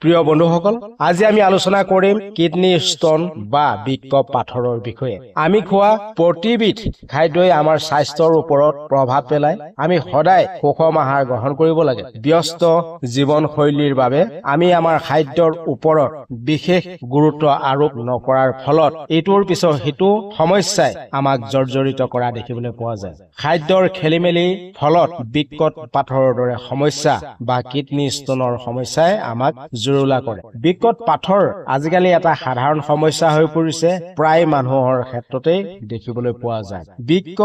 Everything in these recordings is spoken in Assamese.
প্ৰিয় বন্ধুসকল, আজি আমি আলোচনা কৰিম কিডনী ষ্টন বা বৃক্ক পাথৰৰ বিষয়ে। আমি খোৱা প্ৰতিবিধ খাদ্যই আমাৰ স্বাস্থ্যৰ ওপৰত প্ৰভাৱ পেলায়। আমি সদায় সুষম আহাৰ গ্ৰহণ কৰিব লাগে। ব্যস্ত জীৱনশৈলীৰ বাবে আমি আমাৰ খাদ্যৰ ওপৰত বিশেষ গুৰুত্ব আৰোপ নকৰাৰ ফলত ইটোৰ পিছত সিটো সমস্যাই আমাক জৰ্জৰিত কৰা দেখিবলৈ পোৱা যায়। খাদ্যৰ খেলিমেলিৰ ফলত বৃক্ক পাথৰৰ দৰে সমস্যা বা কিডনী ষ্টনৰ সমস্যাই আমাক জুৰুলা কৰে। বৃক্ক পাথৰ আজিকালি এটা সাধাৰণ সমস্যা হৈ পৰিছে, প্ৰায় মানুহৰ ক্ষেত্ৰতেই দেখিবলৈ পোৱা যায়। বৃক্ক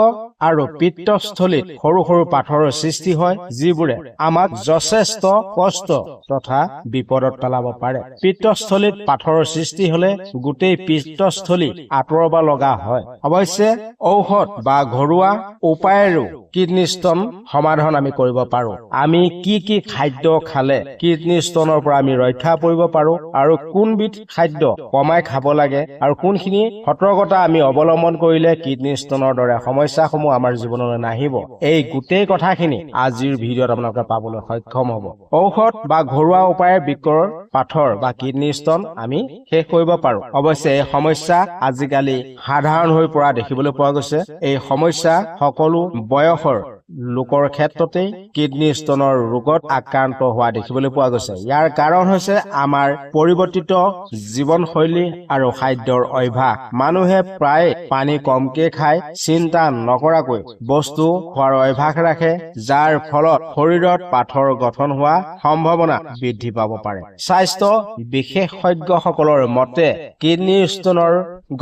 আৰু পিত্তস্থলীত সৰু সৰু পাথৰৰ সৃষ্টি হয়, যিবোৰে আমাক যথেষ্ট কষ্ট তথা বিপদত পেলাব পাৰে। পিত্তস্থলীত পাথৰৰ সৃষ্টি হলে গোটেই পিত্তস্থলী আঁতৰাব লগা হয়। অৱশ্যে ঔষধ বা ঘৰুৱা উপায়েৰেও কিডনী ষ্টন সমাধান আমি কৰিব পাৰো। আমি কি কি খাদ্য খালে কিডনী ষ্টনৰ পৰা আমি ৰক্ষা পৰিব পাৰো আৰু কোনবিধ খাদ্য কমাই খাব লাগে আৰু কোনখিনি সতৰ্কতা আমি অৱলম্বন কৰিলে কিডনী ষ্টনৰ দৰে সমস্যাসমূহ আমাৰ জীৱনলৈ নাহিব, এই গোটেই কথাখিনি আজিৰ ভিডিঅ'ত আপোনালোকে পাবলৈ সক্ষম হ'ব। ঔষধ বা ঘৰুৱা উপায়েৰে বৃক্কৰ পাথৰ বা কিডনী ষ্টন আমি শেষ কৰিব পাৰো। অৱশ্যে এই সমস্যা আজিকালি সাধাৰণ হৈ পৰা দেখিবলৈ পোৱা গৈছে। এই সমস্যা সকলো বয়সৰ লোকৰ ক্ষেত্ৰতেই কিডনী ষ্টনৰ ৰোগত আক্ৰান্ত হোৱা দেখিবলৈ পোৱা গৈছে। ইয়াৰ কাৰণ হৈছে আমাৰ পৰিৱৰ্তিত জীৱনশৈলী আৰু খাদ্যৰ অভ্যাস। মানুহে প্ৰায় পানী কমকে খায়, চিন্তা নকৰাকৈ বস্তু খোৱাৰ অভ্যাস ৰাখে, যাৰ ফলত শৰীৰত পাথৰ গঠন হোৱা সম্ভাৱনা বৃদ্ধি পাব পাৰে। স্বাস্থ্য বিশেষজ্ঞসকলৰ মতে কিডনী ষ্টনৰ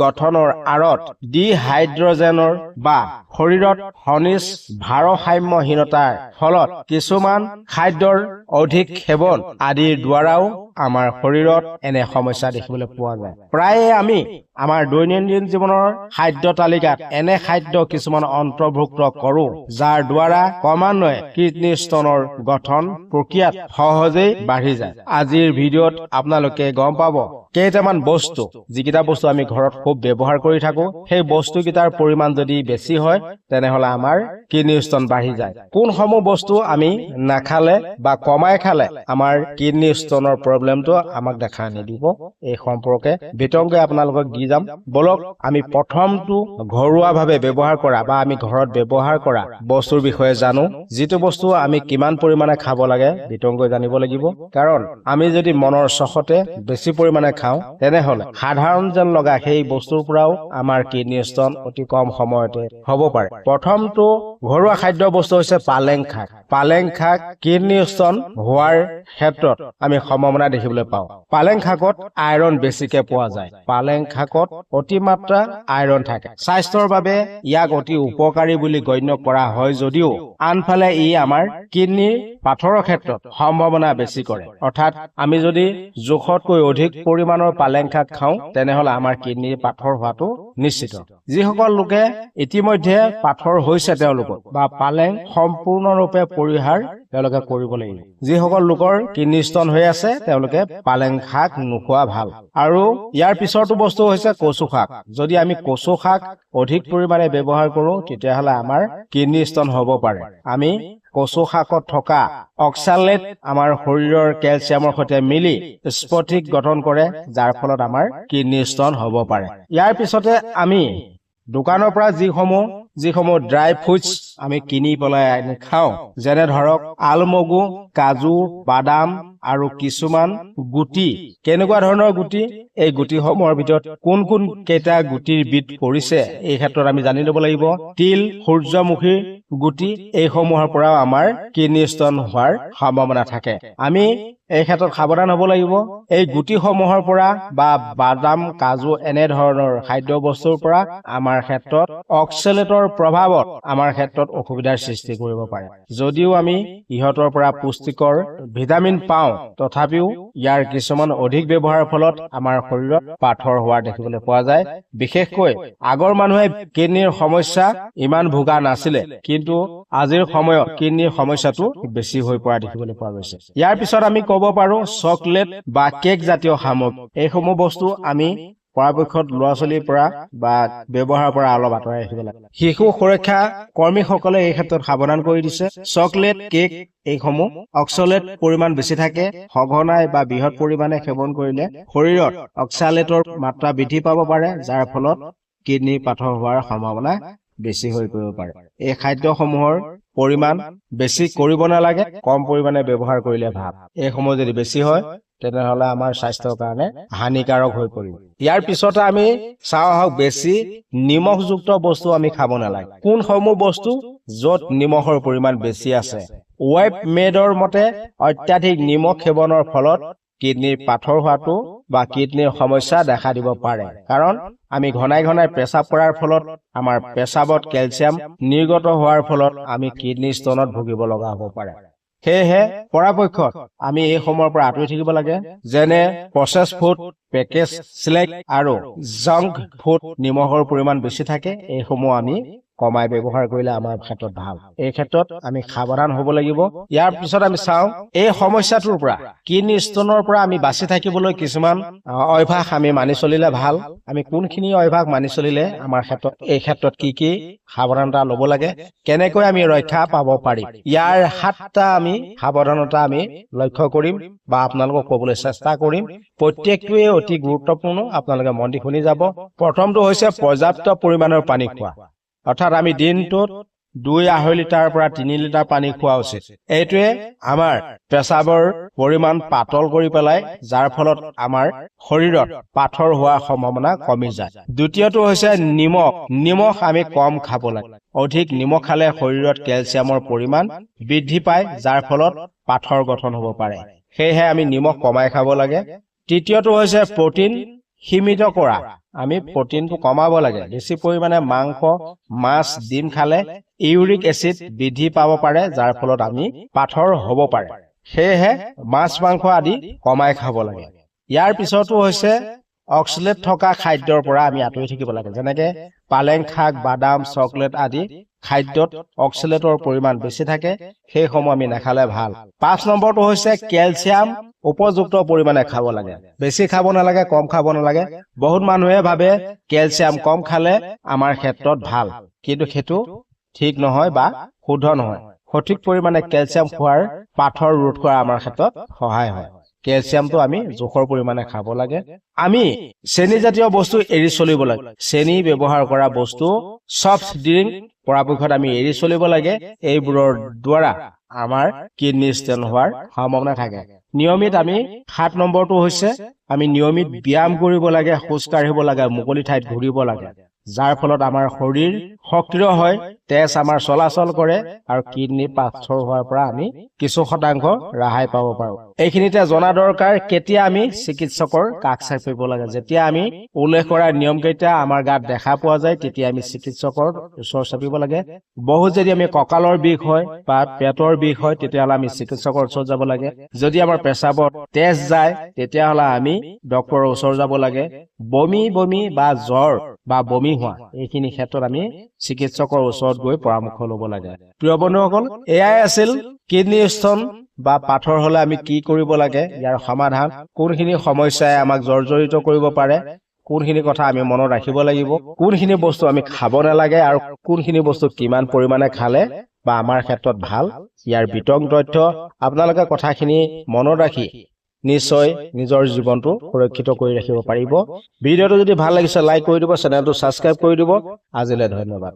গঠনৰ আঁৰত ডিহাইড্ৰজেনৰ বা শৰীৰত খনিজ ভাৰসাম্যহীনতাৰ ফলত কিছুমান খাদ্যৰ অধিক সেৱন আদিৰ দ্বাৰাও আমাৰ শৰীৰত এনে সমস্যা দেখিবলৈ পোৱা যায়। প্ৰায়ে আমি আমাৰ দৈনন্দিন জীৱনৰ খাদ্য তালিকাত এনে খাদ্য কিছুমান অন্তৰ্ভুক্ত কৰো, যাৰ দ্বাৰা ক্ৰমান্বয়ে কিডনী ষ্টনৰ গঠন প্ৰক্ৰিয়াত সহজেই বাঢ়ি যায়। আজিৰ ভিডিঅ'ত আপোনালোকে গম পাব কেইটামান বস্তু, যিকেইটা বস্তু আমি ঘৰত খুব ব্যৱহাৰ কৰি থাকো, সেই বস্তুকেইটাৰ পৰিমাণ যদি বেছি হয় তেনেহলে আমাৰ কিডনী ষ্টন বাঢ়ি যায়। কোনসমূহ বস্তু আমি নাখালে বা কমাই খালে আমাৰ কিডনী ষ্টনৰ প্ৰব্লেমটো আমাক দেখা নিদিব, এই সম্পৰ্কে বিতংকৈ আপোনালোকক দি যাম। বলক আমি প্ৰথমটো ঘৰুৱাভাৱে ব্যৱহাৰ কৰা বা আমি ঘৰত ব্যৱহাৰ কৰা বস্তুৰ বিষয়ে জানো। যিটো বস্তু আমি কিমান পৰিমাণে খাব লাগে বিতংকৈ জানিব লাগিব, কাৰণ আমি যদি মনৰ চখতে বেছি পৰিমাণে খাওঁ তেনেহলে সাধাৰণ যেন লগা সেই বস্তুৰ পৰাও আমাৰ কিডনী ষ্টন অতি কম সময়তে হ'ব পাৰে। প্ৰথমটো ঘৰুৱা খাদ্য বস্তু হৈছে পালেং শাক। পালেং শাক কিডনী ষ্টন হোৱাৰ ক্ষেত্ৰত আমি সম্ভাৱনা দেখিবলৈ পাওঁ। পালেং শাকত আইৰণ বেছিকে পোৱা যায়। পালেং শাকত অতিমাত্ৰা আইৰণ থাকে। স্বাস্থ্যৰ বাবে ইয়াক অতি উপকাৰী বুলি গণ্য কৰা হয় যদিও আনফালে ই আমাৰ কিডনীৰ পাথৰৰ ক্ষেত্ৰত সম্ভাৱনা বেছি কৰে। অৰ্থাৎ আমি যদি জোখতকৈ অধিক পৰিমাণৰ পালেং শাক খাওঁ তেনেহলে আমাৰ কিডনীৰ পাথৰ হোৱাটো নিশ্চিত। যিসকল লোকে ইতিমধ্যে পাথৰ হৈছে তেওঁলোকৰ বা পালেং সম্পূৰ্ণৰূপে পৰিহাৰ তেওঁলোকে কৰিব লাগিব। যিসকল লোকৰ কিডনী ষ্টন হৈ আছে তেওঁলোকে পালেং শাক নোখোৱা ভাল। আৰু ইয়াৰ পিছৰটো বস্তু হৈছে কচু শাক। যদি আমি কচু শাক অধিক পৰিমাণে ব্যৱহাৰ কৰো তেতিয়াহলে আমাৰ কিডনী ষ্টন হ'ব পাৰে। আমি কচু শাকত থকা অক্সালেট আমাৰ শৰীৰৰ কেলছিয়ামৰ সৈতে মিলি স্ফটিক গঠন কৰে, যাৰ ফলত আমাৰ কিডনী ষ্টন হ'ব পাৰে। ইয়াৰ পিছতে আমি দোকানৰ পৰা যিসমূহ ড্ৰাই ফ্ৰুটছ আমি কিনি পেলাই আনি খাওঁ, যেনে ধৰক আলমগু, কাজু, বাদাম আৰু কিছুমান গুটি। কেনেকুৱা ধৰণৰ গুটি? এই গুটিসমূহৰ ভিতৰত কোন কোন কেইটা গুটিৰ বিধ পৰিছে এই ক্ষেত্ৰত আমি জানি ল'ব লাগিব। তিল, সূৰ্যমুখীৰ গুটি, এইসমূহৰ পৰাও আমাৰ কিডনী ষ্টন হোৱাৰ সম্ভাৱনা থাকে। আমি এই ক্ষেত্ৰত সাৱধান হ'ব লাগিব। এই গুটিসমূহৰ পৰা বা বাদাম, কাজু এনে ধৰণৰ খাদ্য বস্তুৰ পৰা আমাৰ ক্ষেত্ৰত অক্সেলেটৰ প্ৰভাৱত আমাৰ ক্ষেত্ৰত অসুবিধাৰ সৃষ্টি কৰিব পাৰে। যদিও আমি ইহঁতৰ পৰা পুষ্টিকৰ ভিটামিন পাওঁ, তথাপিও ইয়াৰ কিছুমান অধিক ব্যৱহাৰৰ ফলত আমাৰ শৰীৰত পাথৰ হোৱা দেখিবলৈ পোৱা যায়। বিশেষকৈ আগৰ মানুহে কিডনীৰ সমস্যা ইমান ভোগা নাছিলে, কিন্তু আজিৰ সময়ত কিডনীৰ সমস্যাটো বেছি হৈ পৰা দেখিবলৈ পোৱা গৈছে। ইয়াৰ পিছত আমি ক'ব পাৰো চকলেট বা কেক জাতীয় সামগ্ৰী। এইসমূহ বস্তু আমি পৰাপক্ষত ল'ৰা ছোৱালীৰ পৰা বা ব্যৱহাৰৰ পৰা অলপ আঁতৰাই ৰাখিব লাগে শিশু সুৰক্ষা কৰ্মীসকলে এই ক্ষেত্ৰত সাৱধান কৰি দিছে চকলেট কেক এইসমূহ অক্সলেট পৰিমাণ বেছি থাকে সঘনাই বা বৃহৎ পৰিমাণে সেৱন কৰিলে শৰীৰত অক্সালেটৰ মাত্ৰা বৃদ্ধি পাব পাৰে যাৰ ফলত কিডনী পাথৰ হোৱাৰ সম্ভাৱনা বেছি হৈ পৰিব পাৰে এই খাদ্যসমূহৰ পৰিমাণ বেছি কৰিব নালাগে কম পৰিমাণে ব্যৱহাৰ কৰিলে ভাল এইসমূহ যদি বেছি হয় তেনেহলে আমাৰ স্বাস্থ্যৰ কাৰণে হানিকাৰক হৈ পৰিব ইয়াৰ পিছতে আমি চাওঁ আহক বেছি নিমখযুক্ত বস্তু আমি খাব নালাগে কোনসমূহ বস্তু য'ত নিমখৰ পৰিমাণ বেছি আছে ৱেব মেডৰ মতে অত্যাধিক নিমখ সেৱনৰ ফলত কিডনীৰ পাথৰ হোৱাটো বা কিডনীৰ সমস্যা দেখা দিব পাৰে কাৰণ আমি ঘনাই ঘনাই পেচাব কৰাৰ ফলত আমাৰ পেচাবত কেলছিয়াম নিৰ্গত হোৱাৰ ফলত আমি কিডনী ষ্টনত ভুগিব লগা হ'ব পাৰে সেয়েহে পৰাপক্ষত আমি এই সময়ৰ পৰা আঁতৰি থাকিব লাগে যেনে প্ৰচেছ ফুড পেকেজ স্নেক আৰু জাংক ফুড নিমখৰ পৰিমাণ বেছি থাকে এইসমূহ আমি কমাই ব্যৱহাৰ কৰিলে আমাৰ ক্ষেত্ৰত ভাল এই ক্ষেত্ৰত আমি সাৱধান হ'ব লাগিব ইয়াৰ পিছত আমি চাওঁ এই সমস্যাটোৰ পৰা কিডনী ষ্টনৰ পৰা আমি বাচি থাকিবলৈ কিছুমান অভ্যাস আমি মানি চলিলে ভাল আমি কোনখিনি অভ্যাস মানি চলিলে আমাৰ ক্ষেত্ৰত এই ক্ষেত্ৰত কি সাৱধানতা ল'ব লাগে কেনেকৈ আমি ৰক্ষা পাব পাৰিম ইয়াৰ 7টা আমি সাৱধানতা আমি লক্ষ্য কৰিম বা আপোনালোকক ক'বলৈ চেষ্টা কৰিম প্ৰত্যেকটোৱে অতি গুৰুত্বপূৰ্ণ আপোনালোকে মন দি শুনি যাব প্ৰথমটো হৈছে পৰ্যাপ্ত পৰিমাণৰ পানী খোৱা অৰ্থাৎ আমি দিনটোত 2-2.5 লিটাৰ পৰা 3 লিটাৰ পানী খোৱা উচিত এইটোৱে আমাৰ পেচাবৰ পৰিমাণ পাতল কৰি পেলাই যাৰ ফলত আমাৰ শৰীৰত পাথৰ হোৱাৰ সম্ভাৱনা কমি যায় দ্বিতীয়টো হৈছে নিমখ আমি কম খাব লাগে অধিক নিমখ খালে শৰীৰত কেলছিয়ামৰ পৰিমাণ বৃদ্ধি পায় যাৰ ফলত পাথৰ গঠন হ'ব পাৰে সেয়েহে আমি নিমখ কমাই খাব লাগে তৃতীয়টো হৈছে প্ৰটিন সীমিত কৰা আমি প্ৰটিনটো কমাব লাগে বেছি পৰিমাণে মাংস মাছ ডিম খালে ইউৰিক এচিড বৃদ্ধি পাব পাৰে যাৰ ফলত আমি পাথৰ হ'ব পাৰে সেয়েহে মাছ মাংস আদি কমাই খাব লাগে ইয়াৰ পিছতো হৈছে অক্সলেট থকা খাদ্যৰ পৰা আমি আঁতৰি থাকিব লাগে যেনেকে পালেং শাক বাদাম চকলেট আদি খাদ্যত অক্সলেটৰ পৰিমাণ বেছি থাকে সেইসমূহ আমি নাখালে ভাল 5 নম্বৰটো হৈছে কেলছিয়াম উপযুক্ত পৰিমাণে খাব লাগে বেছি খাব নালাগে কম খাব নালাগে বহুত মানুহে ভাবে কেলছিয়াম কম খালে আমাৰ ক্ষেত্ৰত ভাল কিন্তু সেইটো ঠিক নহয় বা শুদ্ধ নহয় সঠিক পৰিমাণে কেলছিয়াম খোৱাৰ পাথৰ ৰোধ কৰা আমাৰ ক্ষেত্ৰত সহায় হয় কেলছিয়ামটো আমি জোখৰ পৰিমাণে খাব লাগে আমি চেনিজাতীয় বস্তু এৰি চলিব লাগে চেনি ব্যৱহাৰ কৰা বস্তু সফট ড্ৰিংক পৰাপক্ষত আমি এৰি চলিব লাগে এইবোৰৰ দ্বাৰা আমাৰ কিডনী ষ্টোন হোৱাৰ সম্ভাৱনা থাকে নিয়মিত আমি 7 নম্বৰটো হৈছে আমি নিয়মিত ব্যায়াম কৰিব লাগে খোজ কাঢ়িব লাগে মুকলি ঠাইত ঘূৰিব লাগে যাৰ ফলত আমাৰ শৰীৰ সক্ৰিয় হয় তেজ আমাৰ চলাচল কৰে আৰু কিডনী পাথৰ হোৱাৰ পৰা আমি কিছু শতাংশ ৰেহাই পাব পাৰো এইখিনিতে জনা দৰকাৰ কেতিয়া আমি চিকিৎসকৰ কাষ চাপিব লাগে যেতিয়া আমি উল্লেখ কৰা নিয়মকেইটা আমাৰ গাত দেখা পোৱা যায় তেতিয়া আমি চিকিৎসকৰ ওচৰ চাপিব লাগে বহুত যদি আমি কঁকালৰ বিষ হয় বা পেটৰ বিষ হয় তেতিয়াহ'লে আমি চিকিৎসকৰ ওচৰত যাব লাগে যদি আমাৰ পেচাবত তেজ যায় তেতিয়াহ'লে আমি ডক্টৰৰ ওচৰ যাব লাগে বমি বা জ্বৰ বা বমি হোৱা এইখিনি ক্ষেত্ৰত আমি চিকিৎসকৰ ওচৰত গৈ পৰামৰ্শ ল'ব লাগে প্ৰিয় বন্ধুসকল এয়াই আছিল কিডনী ষ্টোন বা পাথৰ হলে আমি কি কৰিব লাগে ইয়াৰ সমাধান কোনখিনি সমস্যাই আমাক জৰ্জৰিত কৰিব পাৰে কোনখিনি কথা আমি মনত ৰাখিব লাগিব কোনখিনি বস্তু আমি খাব নালাগে আৰু কোনখিনি বস্তু কিমান পৰিমাণে খালে বা আমাৰ ক্ষেত্ৰত ভাল ইয়াৰ বিতং তথ্য আপোনালোকে কথাখিনি মনত ৰাখি নিশ্চয় নিজৰ জীৱনটো সুৰক্ষিত কৰি ৰাখিব পাৰিব ভিডিঅ'টো যদি ভাল লাগিছে লাইক কৰি দিব চেনেলটো সাবস্ক্ৰাইব কৰি দিব আজিলৈ ধন্যবাদ